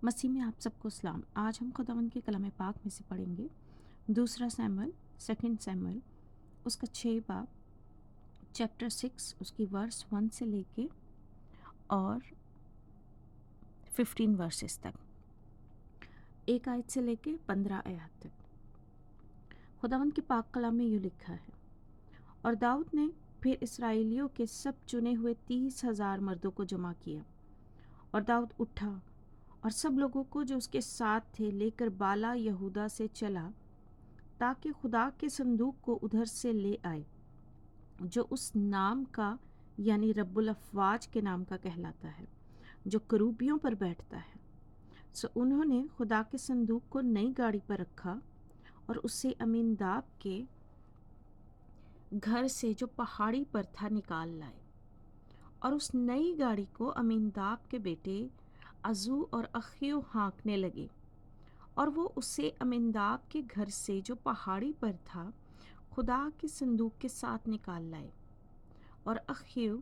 مسیح میں آپ سب کو سلام۔ آج ہم خداوند کے کلام پاک میں سے پڑھیں گے دوسرا سیموئل، سیکنڈ سیموئل، اس کا 6 باب، چیپٹر 6، اس کی ورس 1 سے لے کے اور 15 ورسز تک، 1 آیت سے لے کے 15 آیات تک۔ خداوند کے پاک کلام میں یوں لکھا ہے: اور داؤد نے پھر اسرائیلیوں کے سب چنے ہوئے 30,000 مردوں کو جمع کیا، اور داؤد اٹھا اور سب لوگوں کو جو اس کے ساتھ تھے لے کر بالا یہودا سے چلا، تاکہ خدا کے صندوق کو ادھر سے لے آئے، جو اس نام کا یعنی رب الافواج کے نام کا کہلاتا ہے، جو کروبیوں پر بیٹھتا ہے۔ سو انہوں نے خدا کے صندوق کو نئی گاڑی پر رکھا اور اسے امیناداب کے گھر سے جو پہاڑی پر تھا نکال لائے، اور اس نئی گاڑی کو امیناداب کے بیٹے عزو اور اخیو ہانکنے لگے، اور وہ اسے امیناداب کے گھر سے جو پہاڑی پر تھا خدا کے صندوق کے ساتھ نکال لائے، اور اخیو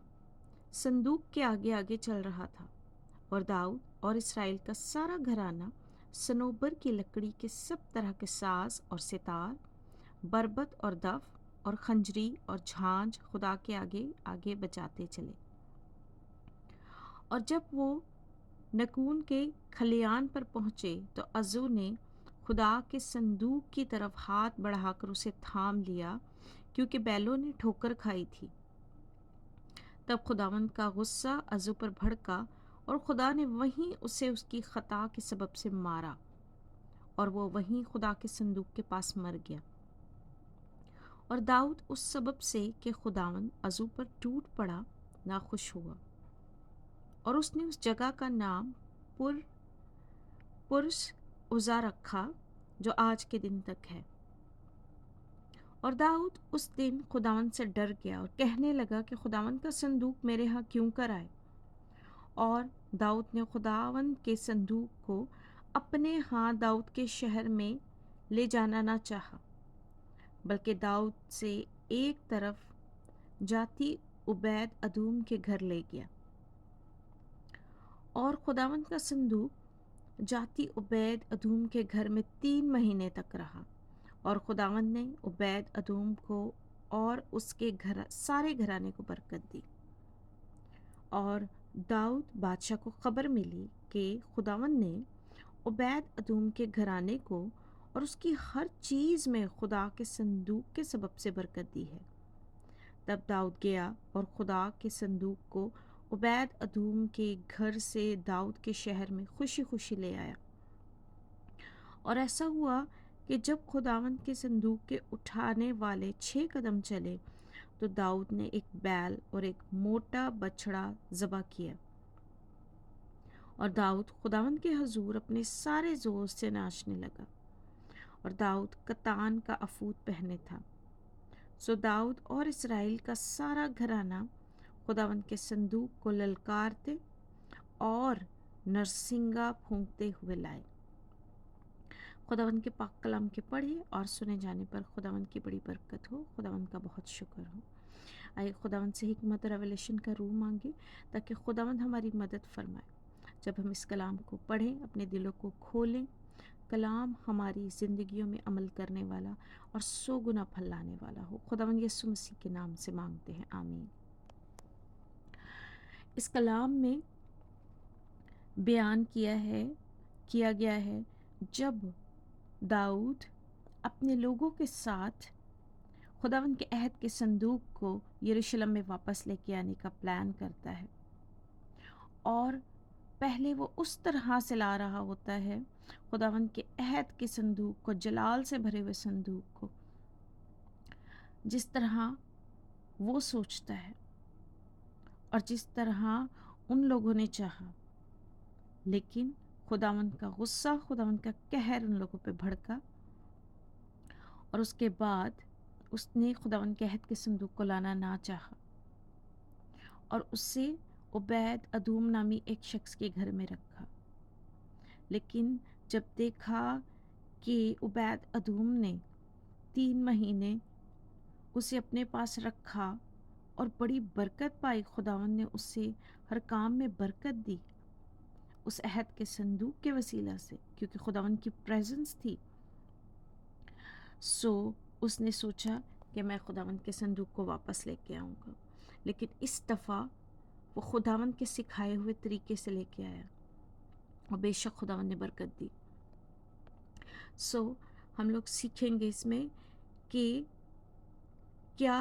صندوق کے آگے آگے چل رہا تھا، اور داؤد اور اسرائیل کا سارا گھرانہ صنوبر کی لکڑی کے سب طرح کے ساز اور ستار، بربط اور دف اور خنجری اور جھانج خدا کے آگے آگے بجاتے چلے۔ اور جب وہ نکون کے کھلیان پر پہنچے تو عزو نے خدا کے صندوق کی طرف ہاتھ بڑھا کر اسے تھام لیا، کیونکہ بیلوں نے ٹھوکر کھائی تھی۔ تب خداوند کا غصہ عزو پر بھڑکا، اور خدا نے وہیں اسے اس کی خطا کے سبب سے مارا، اور وہ وہیں خدا کے صندوق کے پاس مر گیا۔ اور داؤد اس سبب سے کہ خداوند عزو پر ٹوٹ پڑا ناخوش ہوا، اور اس نے اس جگہ کا نام پرس عزا رکھا، جو آج کے دن تک ہے۔ اور داؤد اس دن خداوند سے ڈر گیا اور کہنے لگا کہ خداوند کا صندوق میرے ہاں کیوں کر آئے؟ اور داؤد نے خداوند کے صندوق کو اپنے ہاں داؤد کے شہر میں لے جانا نہ چاہا، بلکہ داؤد سے ایک طرف جاتی عبید ادوم کے گھر لے گیا۔ اور خداوند کا صندوق جاتی عبید ادوم کے گھر میں 3 مہینے تک رہا، اور خداوند نے عبید ادوم کو اور اس کے سارے گھرانے کو برکت دی۔ اور داؤد بادشاہ کو خبر ملی کہ خداوند نے عبید ادوم کے گھرانے کو اور اس کی ہر چیز میں خدا کے صندوق کے سبب سے برکت دی ہے۔ تب داؤد گیا اور خدا کے صندوق کو عبید ادوم کے گھر سے داؤد کے شہر میں خوشی خوشی لے آیا۔ اور ایسا ہوا کہ جب خداوند کے صندوق کے اٹھانے والے 6 قدم چلے تو داؤد نے ایک بیل اور ایک موٹا بچڑا ذبح کیا، اور داؤد خداوند کے حضور اپنے سارے زور سے ناچنے لگا، اور داؤد کتان کا افود پہنے تھا۔ سو داؤد اور اسرائیل کا سارا گھرانہ خداوند کے صندوق کو للکارتے اور نرسنگا پھونکتے ہوئے لائے۔ خداوند کے پاک کلام کے پڑھے اور سنے جانے پر خداوند کی بڑی برکت ہو۔ خداوند کا بہت شکر ہو۔ آئے خداوند سے حکمت اور ریویلیشن کا روح مانگے تاکہ خداوند ہماری مدد فرمائے۔ جب ہم اس کلام کو پڑھیں اپنے دلوں کو کھولیں، کلام ہماری زندگیوں میں عمل کرنے والا اور 100 گنا پھل لانے والا ہو۔ خداوند یسوع مسیح کے نام سے مانگتے ہیں، آمین۔ اس کلام میں بیان کیا گیا ہے جب داؤد اپنے لوگوں کے ساتھ خداوند کے عہد کے صندوق کو یروشلم میں واپس لے کے آنے کا پلان کرتا ہے، اور پہلے وہ اس طرح سے لا رہا ہوتا ہے خداوند کے عہد کے صندوق کو، جلال سے بھرے ہوئے صندوق کو، جس طرح وہ سوچتا ہے اور جس طرح ان لوگوں نے چاہا، لیکن خداوند کا غصہ، خداوند کا قہر ان لوگوں پہ بھڑکا، اور اس کے بعد اس نے خداوند کے عہد کے صندوق کو لانا نہ چاہا، اور اسے عبید ادوم نامی ایک شخص کے گھر میں رکھا۔ لیکن جب دیکھا کہ عبید ادوم نے 3 مہینے اسے اپنے پاس رکھا اور بڑی برکت پائی، خداوند نے اسے ہر کام میں برکت دی، اس عہد کے صندوق کے وسیلہ سے، کیونکہ خداوند کی پریزنس تھی، سو اس نے سوچا کہ میں خداوند کے صندوق کو واپس لے کے آؤں گا، لیکن اس دفعہ وہ خداوند کے سکھائے ہوئے طریقے سے لے کے آیا، اور بے شک خداوند نے برکت دی۔ سو ہم لوگ سیکھیں گے اس میں کہ کیا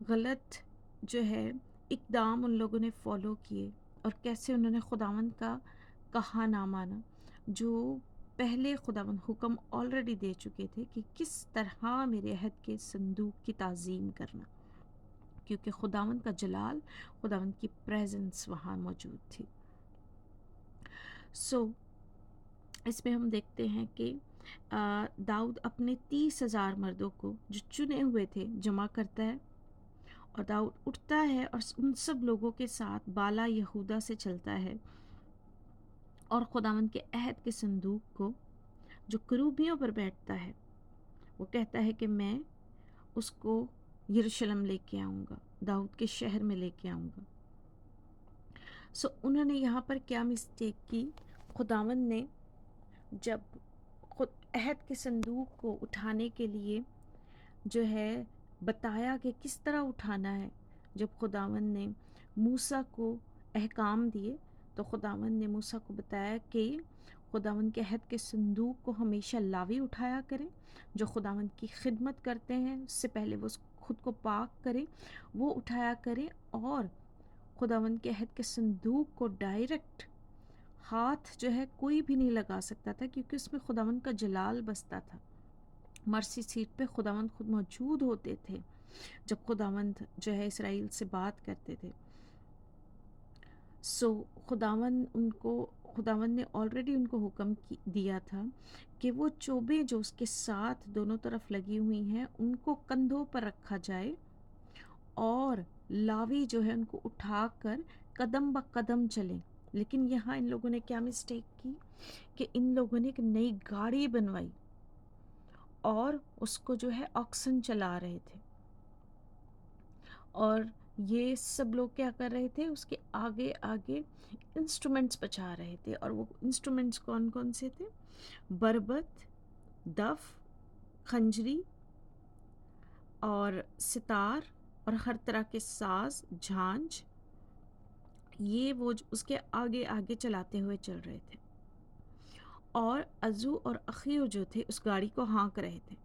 غلط جو ہے اقدام ان لوگوں نے فالو کیے، اور کیسے انہوں نے خداوند کا کہا نہ مانا، جو پہلے خداوند حکم آلریڈی دے چکے تھے کہ کس طرح میرے عہد کے صندوق کی تعظیم کرنا، کیونکہ خداوند کا جلال، خداوند کی پریزنس وہاں موجود تھی۔ سو اس میں ہم دیکھتے ہیں کہ داؤد اپنے 30,000 مردوں کو جو چنے ہوئے تھے جمع کرتا ہے، اور داؤد اٹھتا ہے اور ان سب لوگوں کے ساتھ بالا یہودا سے چلتا ہے، اور خداوند کے عہد کے صندوق کو جو کروبیوں پر بیٹھتا ہے، وہ کہتا ہے کہ میں اس کو یروشلم لے کے آؤں گا، داؤد کے شہر میں لے کے آؤں گا۔ سو انہوں نے یہاں پر کیا مسٹیک کی؟ خداوند نے جب خود عہد کے صندوق کو اٹھانے کے لیے جو ہے بتایا کہ کس طرح اٹھانا ہے، جب خداوند نے موسیٰ کو احکام دیے تو خداوند نے موسیٰ کو بتایا کہ خداوند کے عہد کے صندوق کو ہمیشہ لاوی اٹھایا کریں، جو خداوند کی خدمت کرتے ہیں، اس سے پہلے وہ خود کو پاک کریں، وہ اٹھایا کریں، اور خداوند کے عہد کے صندوق کو ڈائریکٹ ہاتھ جو ہے کوئی بھی نہیں لگا سکتا تھا، کیونکہ اس میں خداوند کا جلال بستا تھا۔ مرسی سیٹ پہ خداوند خود موجود ہوتے تھے جب خداوند جو ہے اسرائیل سے بات کرتے تھے۔ سو خداوند نے آلریڈی ان کو حکم دیا تھا کہ وہ چوبیں جو اس کے ساتھ دونوں طرف لگی ہوئی ہیں ان کو کندھوں پر رکھا جائے، اور لاوی جو ہے ان کو اٹھا کر قدم بہ قدم چلیں۔ لیکن یہاں ان لوگوں نے کیا مسٹیک کی کہ ان لوگوں نے ایک نئی گاڑی بنوائی اور اس کو جو ہے آکسن چلا رہے تھے، اور یہ سب لوگ کیا کر رہے تھے، اس کے آگے آگے انسٹرومنٹس بجا رہے تھے، اور وہ انسٹرومنٹس کون کون سے تھے؟ بربت، دف، خنجری اور ستار اور ہر طرح کے ساز، جھانج، یہ وہ اس کے آگے آگے چلاتے ہوئے چل رہے تھے، اور عزو اور اخیو جو تھے اس گاڑی کو ہانک رہے تھے،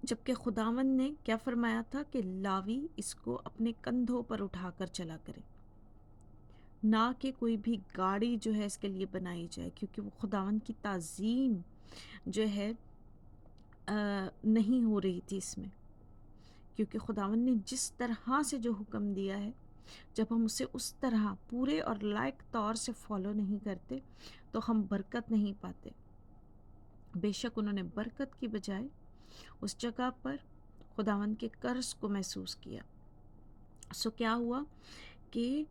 جبکہ خداوند نے کیا فرمایا تھا کہ لاوی اس کو اپنے کندھوں پر اٹھا کر چلا کرے، نہ کہ کوئی بھی گاڑی جو ہے اس کے لیے بنائی جائے، کیونکہ وہ خداوند کی تعظیم جو ہے نہیں ہو رہی تھی اس میں، کیونکہ خداوند نے جس طرح سے جو حکم دیا ہے، جب ہم اسے اس طرح پورے اور لائق طور سے فالو نہیں کرتے تو ہم برکت نہیں پاتے۔ بے شک انہوں نے برکت کی بجائے اس جگہ پر خداوند کے قرض کو محسوس کیا۔ سو کیا ہوا کہ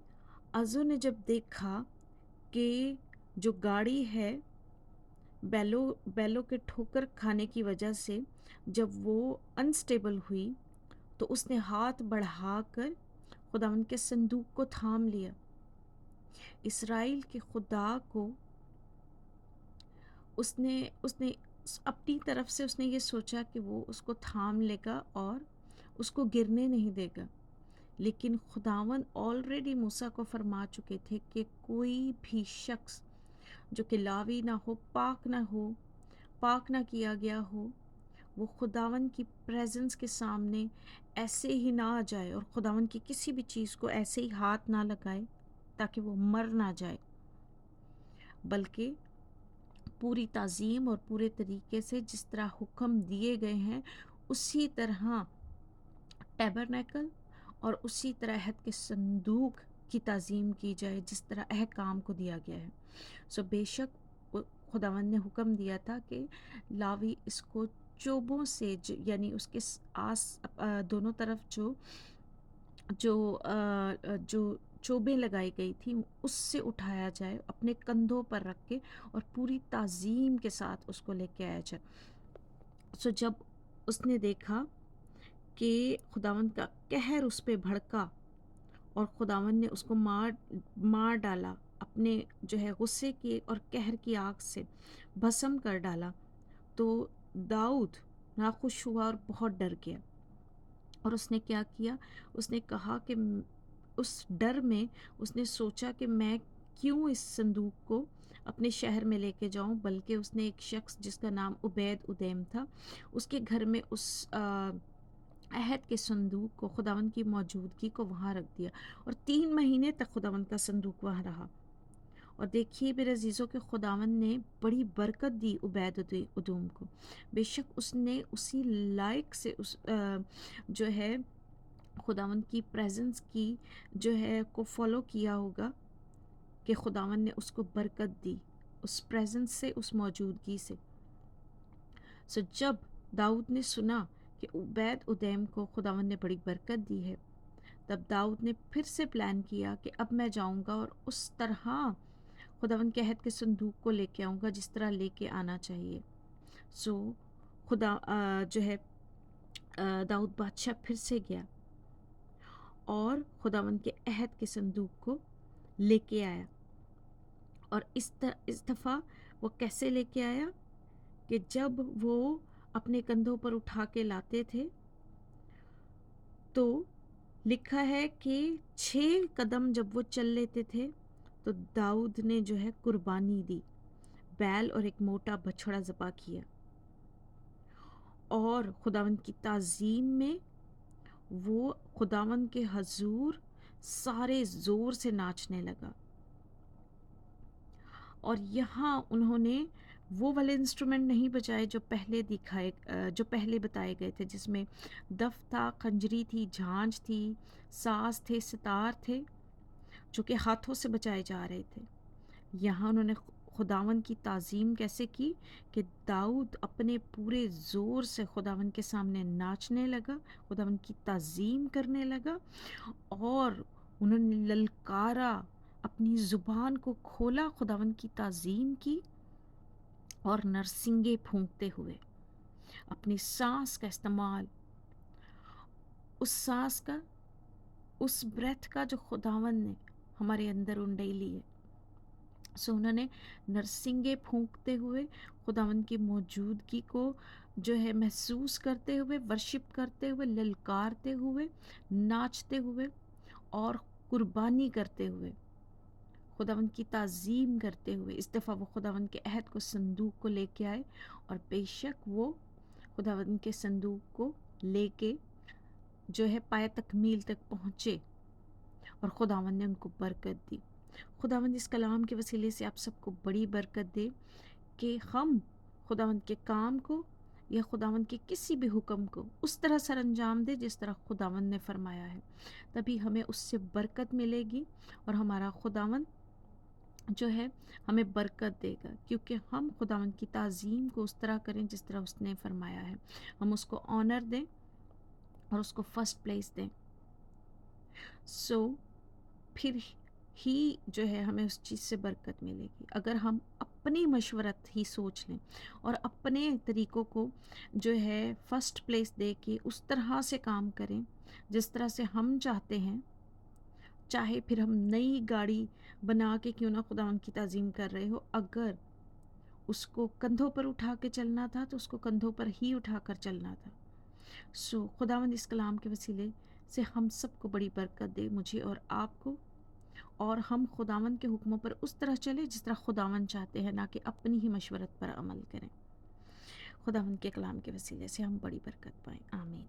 عزو نے جب دیکھا کہ جو گاڑی ہے بیلوں کے ٹھوکر کھانے کی وجہ سے جب وہ انسٹیبل ہوئی، تو اس نے ہاتھ بڑھا کر خداوند کے صندوق کو تھام لیا۔ اسرائیل کے خدا کو اس نے اپنی طرف سے اس نے یہ سوچا کہ وہ اس کو تھام لے گا اور اس کو گرنے نہیں دے گا، لیکن خداوند آلریڈی موسیٰ کو فرما چکے تھے کہ کوئی بھی شخص جو کہ لاوی نہ ہو، پاک نہ کیا گیا ہو، وہ خداوند کی پریزنس کے سامنے ایسے ہی نہ آ جائے، اور خداوند کی کسی بھی چیز کو ایسے ہی ہاتھ نہ لگائے تاکہ وہ مر نہ جائے، بلکہ پوری تعظیم اور پورے طریقے سے جس طرح حکم دیے گئے ہیں اسی طرح ٹیبرنیکل اور اسی طرح عہد کے صندوق کی تعظیم کی جائے جس طرح احکام کو دیا گیا ہے۔ سو بے شک خداوند نے حکم دیا تھا کہ لاوی اس کو چوبوں سے یعنی اس کے دونوں طرف جو چوبیں لگائی گئی تھی اس سے اٹھایا جائے، اپنے کندھوں پر رکھ کے، اور پوری تعظیم کے ساتھ اس کو لے کے آیا جائے۔ سو جب اس نے دیکھا کہ خداوند کا قہر اس پہ بھڑکا اور خداوند نے اس کو مار ڈالا، اپنے جو ہے غصے کے اور قہر کی آگ سے بھسم کر ڈالا، تو داؤد ناخوش ہوا اور بہت ڈر گیا۔ اور اس نے کیا کیا؟ اس نے کہا کہ اس ڈر میں اس نے سوچا کہ میں کیوں اس صندوق کو اپنے شہر میں لے کے جاؤں، بلکہ اس نے ایک شخص جس کا نام عبید ادیم تھا، اس کے گھر میں اس عہد کے صندوق کو، خداوند کی موجودگی کو وہاں رکھ دیا، اور 3 مہینے تک خداوند کا صندوق وہاں رہا۔ اور دیکھیے میرے عزیزوں کہ خداوند نے بڑی برکت دی عبید ادوم کو۔ بے شک اس نے اسی لائق سے اس جو ہے خداوند کی پریزنس کی جو ہے کو فالو کیا ہوگا کہ خداوند نے اس کو برکت دی اس پریزنس سے، اس موجودگی سے۔ جب داؤد نے سنا کہ عبید ادیم کو خداوند نے بڑی برکت دی ہے، تب داؤد نے پھر سے پلان کیا کہ اب میں جاؤں گا اور اس طرح خداوند کے عہد کے صندوق کو لے کے آؤں گا جس طرح لے کے آنا چاہیے۔ خدا جو ہے داؤد بادشاہ پھر سے گیا اور خداوند کے عہد کے صندوق کو لے کے آیا۔ اور اس دفعہ وہ کیسے لے کے آیا کہ جب وہ اپنے کندھوں پر اٹھا کے لاتے تھے تو لکھا ہے کہ 6 قدم جب وہ چل لیتے تھے تو داؤد نے جو ہے قربانی دی، بیل اور ایک موٹا بچھڑا ذبح کیا، اور خداوند کی تعظیم میں وہ خداوند کے حضور سارے زور سے ناچنے لگا۔ اور یہاں انہوں نے وہ والے انسٹرومنٹ نہیں بجائے جو پہلے بتائے گئے تھے، جس میں دف تھا، کنجری تھی، جھانجھ تھی، ساز تھے، ستار تھے، جو کہ ہاتھوں سے بجائے جا رہے تھے۔ یہاں انہوں نے خداوند کی تعظیم کیسے کی کہ داؤد اپنے پورے زور سے خداوند کے سامنے ناچنے لگا، خداوند کی تعظیم کرنے لگا، اور انہوں نے للکارا، اپنی زبان کو کھولا، خداوند کی تعظیم کی، اور نرسنگے پھونکتے ہوئے اپنی سانس کا استعمال، اس سانس کا، اس بریتھ کا جو خداوند نے ہمارے اندر انڈیلی ہے، انہوں نے نرسنگے پھونکتے ہوئے خداوند کی موجودگی کو جو ہے محسوس کرتے ہوئے، ورشپ کرتے ہوئے، للکارتے ہوئے، ناچتے ہوئے، اور قربانی کرتے ہوئے، خداوند کی تعظیم کرتے ہوئے، اس دفعہ وہ خداوند کے عہد کو، صندوق کو لے کے آئے، اور بے شک وہ خداوند کے صندوق کو لے کے جو ہے پائے تکمیل تک پہنچے، اور خداوند نے ان کو برکت دی۔ خداوند اس کلام کے وسیلے سے آپ سب کو بڑی برکت دے کہ ہم خداوند کے کام کو یا خداوند کے کسی بھی حکم کو اس طرح سر انجام دے جس طرح خداوند نے فرمایا ہے، تبھی ہمیں اس سے برکت ملے گی، اور ہمارا خداوند جو ہے ہمیں برکت دے گا، کیونکہ ہم خداوند کی تعظیم کو اس طرح کریں جس طرح اس نے فرمایا ہے، ہم اس کو آنر دیں اور اس کو فرسٹ پلیس دیں، پھر ہی جو ہے ہمیں اس چیز سے برکت ملے گی۔ اگر ہم اپنی مشورت ہی سوچ لیں اور اپنے طریقوں کو جو ہے فرسٹ پلیس دے کے اس طرح سے کام کریں جس طرح سے ہم چاہتے ہیں، چاہے پھر ہم نئی گاڑی بنا کے کیوں نہ خداوند کی تعظیم کر رہے ہو، اگر اس کو کندھوں پر اٹھا کے چلنا تھا تو اس کو کندھوں پر ہی اٹھا کر چلنا تھا۔ خداوند اس کلام کے وسیلے سے ہم سب کو بڑی برکت دے، مجھے اور آپ کو، اور ہم خداوند کے حکموں پر اس طرح چلے جس طرح خداوند چاہتے ہیں، نہ کہ اپنی ہی مشورت پر عمل کریں۔ خداوند کے کلام کے وسیلے سے ہم بڑی برکت پائیں، آمین۔